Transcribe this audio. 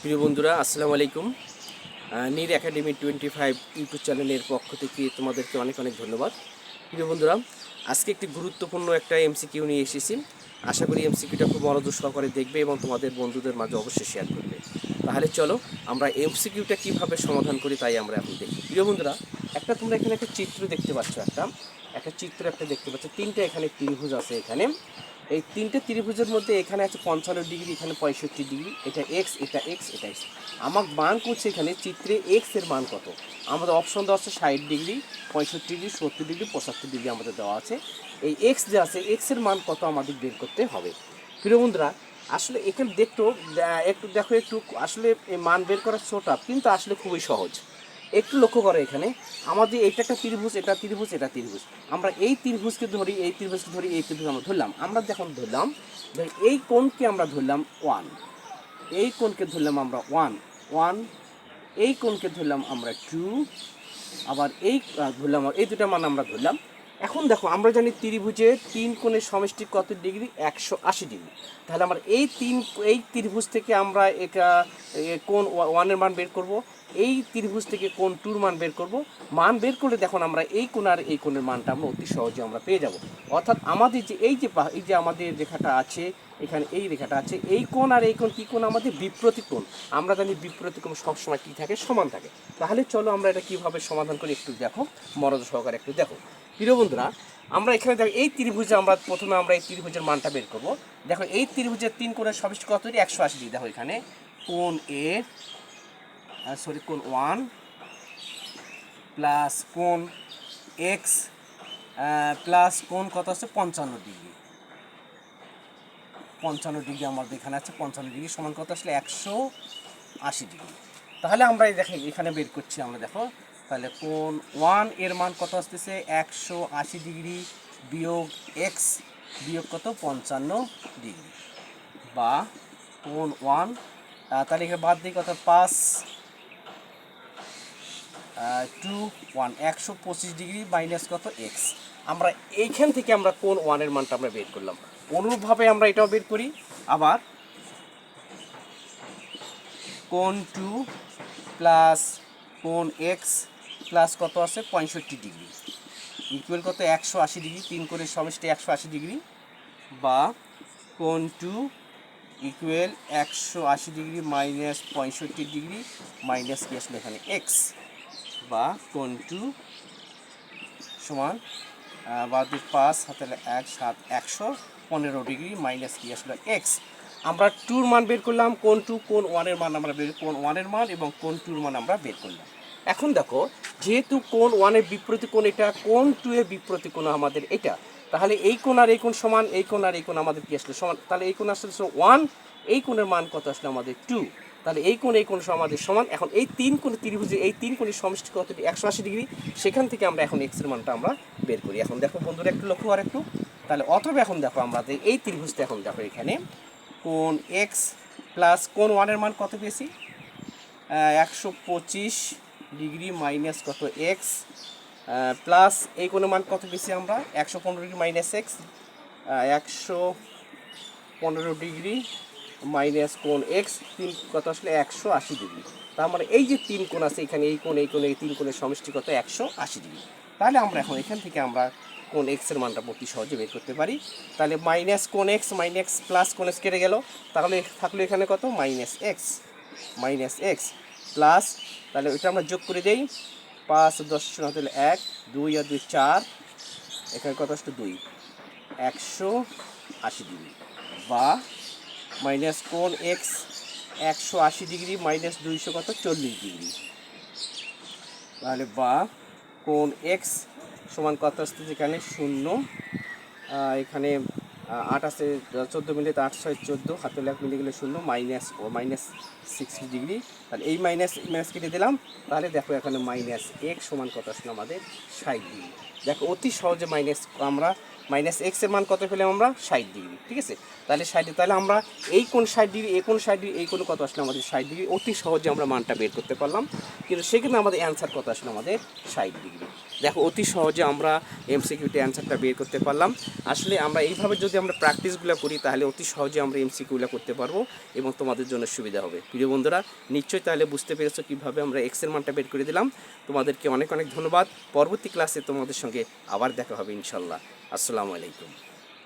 প্রিয় বন্ধুরা, আসসালামু আলাইকুম। নীর একাডেমি 25 ইউটিউব চ্যানেলের পক্ষ থেকে তোমাদেরকে অনেক অনেক ধন্যবাদ। প্রিয় বন্ধুরা, আজকে একটি গুরুত্বপূর্ণ একটা এমসিকিউ নিয়ে এসেছি। আশা করি এমসিকিউটা খুব মনোযোগ সহকারে দেখবে এবং তোমাদের বন্ধুদের মাঝে অবশ্যই শেয়ার করবে। তাহলে চলো আমরা এমসিকিউটা কীভাবে সমাধান করি তাই আমরা এখন দেখি। প্রিয় বন্ধুরা, তোমরা এখানে একটা চিত্র দেখতে পাচ্ছ, একটা চিত্র দেখতে পাচ্ছ। তিনটে এখানে ত্রিভুজ আছে। এখানে এই তিনটে ত্রিভুজের মধ্যে এখানে আছে 55 ডিগ্রি, এখানে 65 ডিগ্রি, এটা এক্স, এটা এক্স, এটা এক্স। আমার মান করছে এখানে চিত্রে এক্স এর মান কত। আমাদের অপশন দেওয়া আছে 60 ডিগ্রি, 65 ডিগ্রি, 70 ডিগ্রি, 75 ডিগ্রি আমাদের দেওয়া আছে। এই এক্স যে আছে, এক্স এর মান কত আমাদের বের করতে হবে। প্রিয় বন্ধুরা, আসলে এখানে একটু দেখো, আসলে এই মান বের করার ছোটা, কিন্তু আসলে খুবই সহজ। একটু লক্ষ্য করো, এখানে আমাদের এইটা একটা ত্রিভুজ, এটা ত্রিভুজ, এটা ত্রিভুজ। আমরা এই ত্রিভুজকে ধরি, এই ত্রিভুজকে ধরি, এই ত্রিভুজ আমরা ধরলাম। আমরা যখন ধরলাম, এই কোণকে আমরা ধরলাম 1, এই কোণকে ধরলাম আমরা 1, এই কোণকে ধরলাম আমরা 2, আবার এই ধরলাম, এই দুটা মান আমরা ধরলাম। এখন দেখো, আমরা জানি ত্রিভুজের তিন কোণের সমষ্টি কত ডিগ্রি? 180 ডিগ্রি। তাহলে আমরা এই ত্রিভুজ থেকে আমরা কোণ 1-এর মান বের করব, এই ত্রিভুজ থেকে কোণ 2-র মান বের করব। মান বের করলে দেখুন, আমরা এই কোণ আর এই কোণের মানটা আমরা অতি সহজে আমরা পেয়ে যাব। অর্থাৎ আমাদের যে এই যে আমাদের রেখাটা আছে, এখানে এই রেখাটা আছে, এই কোণ আর এই কোণ কী কোণ? আমাদের বিপ্রতীক কোণ। আমরা জানি বিপ্রতীক কোণ সবসময় কী থাকে? সমান থাকে। তাহলে চলো আমরা এটা কীভাবে সমাধান করি একটু দেখো, মনোযোগ সহকারে একটু দেখো। প্রিয় বন্ধুরা, আমরা এখানে দেখো, এই ত্রিভুজে প্রথমে আমরা এই ত্রিভুজের মানটা বের করবো। দেখো, এই ত্রিভুজের তিন কোণের সমষ্টি কত? 180 ডিগ্রি। দেখো এখানে কোণ কোণ 1 প্লাস কোণ এক্স প্লাস কোণ কত আছে? 55 ডিগ্রি। 55 ডিগ্রি আমাদের এখানে আছে। 55 ডিগ্রি সমান কত আসলে? 180 ডিগ্রি। তাহলে আমরা দেখো এখানে বের করছি আমরা, দেখো তাহলে কোণ 1 এর মান কত আসতেছে? 180 ডিগ্রি বিয়োগ এক্স বিয়োগ কত? 55 ডিগ্রি, বা কোণ 1, তাহলে এখানে বাদ দিই কত? 5 2 1, 125 ডিগ্রি মাইনাস কত? এক্স। আমরা এইখান থেকে আমরা কোণ 1 এর মানটা আমরা বের করলাম। অনুরূপভাবে আমরা এটাও বের করি। আবার কোণ 2 প্লাস কোণ এক্স প্লাস কত আছে? 65 ডিগ্রি ইকুয়াল কত? 180 ডিগ্রি। তিন কোণের সমষ্টি 180 ডিগ্রি, বা কোণ 2 equal 180 degree minus 65 degree minus কি আসলে এখানে? এক্স, বা কোণ 2 সমান বা 5 হাতে 1 7 115 ডিগ্রি মাইনাস কি আসলে? এক্স। আমরা 2-র মান বের করলাম, কোণ 2, কোণ 1-এর মান আমরা কোণ 1-এর মান এবং কোণ 2-র মান আমরা বের করলাম। এখন দেখো, যেহেতু কোণ 1-এর বিপরীত কোণ এটা, কোণ 2-এর বিপরীত কোণ আমাদের এটা, তাহলে এই কোণ আর এই কোণ সমান, এই কোণ আর এই কোণ আমাদের কি আসলে সমান। তাহলে এই কোণ আসলে 1, এই কোণের মান কত আসলে আমাদের? 2। তাহলে এই কোণ আমাদের সমান। এখন এই তিন কোণ ত্রিভুজে এই তিন কোণের সমষ্টি কত? 180 ডিগ্রি। সেখান থেকে আমরা এখন এক্সের মানটা আমরা বের করি। এখন দেখো বন্ধুরা, একটু লক্ষ্য আর একটু, তাহলে অথবা এখন দেখো আমরা এই ত্রিভুজটা, এখন দেখো এখানে কোণ এক্স প্লাস কোণ 1-এর মান কত পেয়েছি? 125 ডিগ্রি মাইনাস কত? এক্স, প্লাস এই কোণের মান কত পেয়েছি আমরা? 115 degree minus x, 115 degree minus কোণ এক্স, তিন কত আসলে? 180 ডিগ্রি। তার মানে এই যে তিন কোণ আছে এখানে, এই কোণ, এই কোণ, এই তিন কোণের সমষ্টি কত? 180 ডিগ্রি। তাহলে আমরা এখন এখান থেকে আমরা কোণ এক্সের মানটা অতি সহজে বের করতে পারি। তাহলে মাইনাস কোণ এক্স মাইনাস প্লাস কোণ এক্স কেটে গেল, তাহলে থাকলো এখানে কত? মাইনাস এক্স প্লাস, তাহলে ওইটা আমরা যোগ করে দেই। 5 10 হলে 1, 2 আর 2 4, এখানে কত আসলে? 2, 180 ডিগ্রি, বা মাইনাস কোণ এক্স 180 ডিগ্রি মাইনাস 200 কত? 40 ডিগ্রি। তাহলে বা কোণ এক্স সমান কত আসছে? এখানে 0, এখানে 8 আছে, 14 মিলে 8 6 14, হাতে 1 মিলে গেলে 0, মাইনাস 60 ডিগ্রি। তাহলে এই মাইনাস কেটে দিলাম। তাহলে দেখো এখানে মাইনাস এক্স সমান কত আসলে আমাদের? 60 ডিগ্রি। দেখো অতি সহজে আমরা মাইনাস এক্সের মান কত পেলাম আমরা 60°, ঠিক আছে। তাহলে 60, তাহলে আমরা এই কোণ 60°, এই কোণ 60°, এই কোণ কত আসলে আমাদের 60°, অতি সহজে আমরা মানটা বের করতে পারলাম। কিন্তু সেক্ষেত্রে আমাদের অ্যান্সার কত আসলে আমাদের 60°। দেখো অতি সহজে আমরা এমসিকিউতে অ্যান্সারটা বের করতে পারলাম। আসলে আমরা এইভাবে যদি আমরা প্র্যাকটিসগুলো করি তাহলে অতি সহজে আমরা এমসিকিউগুলো করতে পারবো এবং তোমাদের জন্য সুবিধা হবে। প্রিয় বন্ধুরা, নিশ্চয়ই তাহলে বুঝতে পেরেছো কীভাবে আমরা এক্সের মানটা বের করে দিলাম। তোমাদেরকে অনেক অনেক ধন্যবাদ। পরবর্তী ক্লাসে তোমাদের সঙ্গে আবার দেখা হবে ইনশাল্লাহ। আসসালামু আলাইকুম।